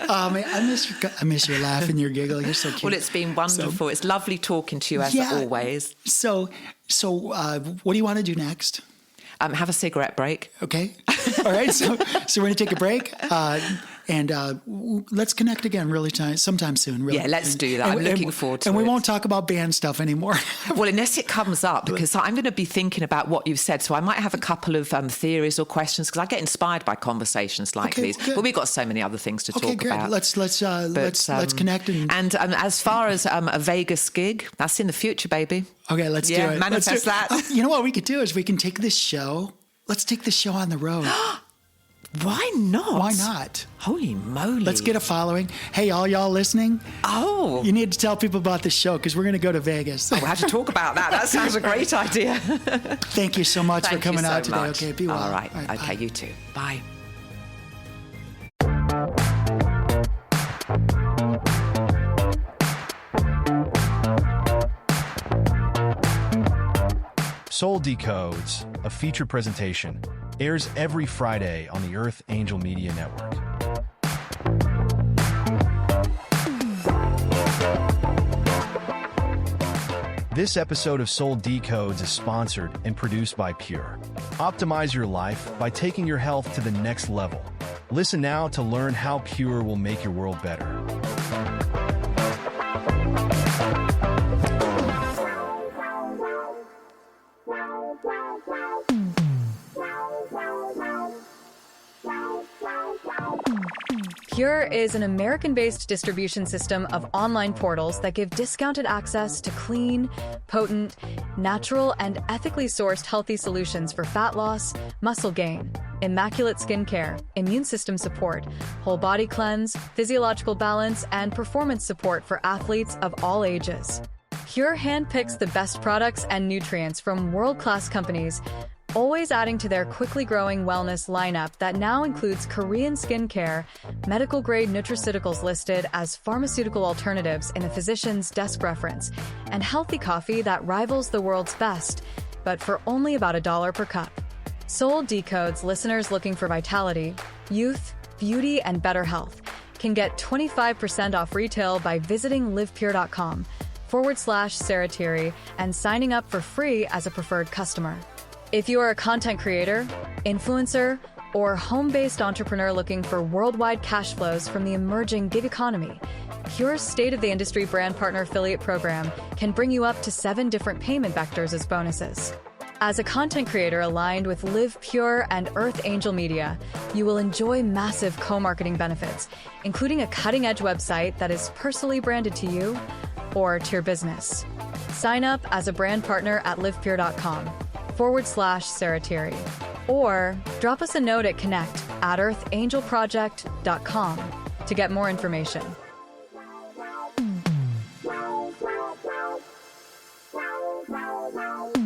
Speaker 3: I miss your laugh and your giggle. You're so cute.
Speaker 2: Well, it's been wonderful. It's lovely talking to you, as always.
Speaker 3: So what do you want to do next?
Speaker 2: Have a cigarette break.
Speaker 3: Okay. All right. So we're going to take a break. And let's connect again sometime soon. Really.
Speaker 2: Yeah, let's do that. I'm looking forward to it.
Speaker 3: And we won't talk about band stuff anymore.
Speaker 2: Well, unless it comes up, because I'm going to be thinking about what you've said. So I might have a couple of theories or questions, because I get inspired by conversations like these.
Speaker 3: Good.
Speaker 2: But we've got so many other things to talk about.
Speaker 3: Let's connect. And
Speaker 2: as far as a Vegas gig, that's in the future, baby.
Speaker 3: Okay, let's do it.
Speaker 2: Manifest that.
Speaker 3: You know what we could do is we can take this show. Let's take this show on the road.
Speaker 2: Why not?
Speaker 3: Why not?
Speaker 2: Holy moly.
Speaker 3: Let's get a following. Hey, all y'all listening?
Speaker 2: Oh.
Speaker 3: You need to tell people about this show because we're going to go to Vegas.
Speaker 2: We'll have to talk about that. That sounds a great idea.
Speaker 3: Thank you so much for coming out today.
Speaker 2: Much.
Speaker 3: Okay, be well.
Speaker 2: All right.
Speaker 3: Okay,
Speaker 2: bye. You too. Bye.
Speaker 1: Soul Decodes, a feature presentation, airs every Friday on the Earth Angel Media Network. This episode of Soul Decodes is sponsored and produced by Pure. Optimize your life by taking your health to the next level. Listen now to learn how Pure will make your world better.
Speaker 4: Pure is an American-based distribution system of online portals that give discounted access to clean, potent, natural, and ethically sourced healthy solutions for fat loss, muscle gain, immaculate skincare, immune system support, whole body cleanse, physiological balance, and performance support for athletes of all ages. Pure handpicks the best products and nutrients from world-class companies, always adding to their quickly growing wellness lineup that now includes Korean skincare, medical-grade nutraceuticals listed as pharmaceutical alternatives in a physician's desk reference, and healthy coffee that rivals the world's best, but for only about $1 per cup. Soul Decodes listeners looking for vitality, youth, beauty, and better health can get 25% off retail by visiting livepure.com/Sarah Tirri and signing up for free as a preferred customer. If you are a content creator, influencer, or home-based entrepreneur looking for worldwide cash flows from the emerging gig economy, Pure's state-of-the-industry brand partner affiliate program can bring you up to 7 different payment vectors as bonuses. As a content creator aligned with Live Pure and Earth Angel Media, you will enjoy massive co-marketing benefits, including a cutting-edge website that is personally branded to you or to your business. Sign up as a brand partner at livepure.com/Sarah Tirri, or drop us a note at connect@earthangelproject.com to get more information.
Speaker 5: Wow.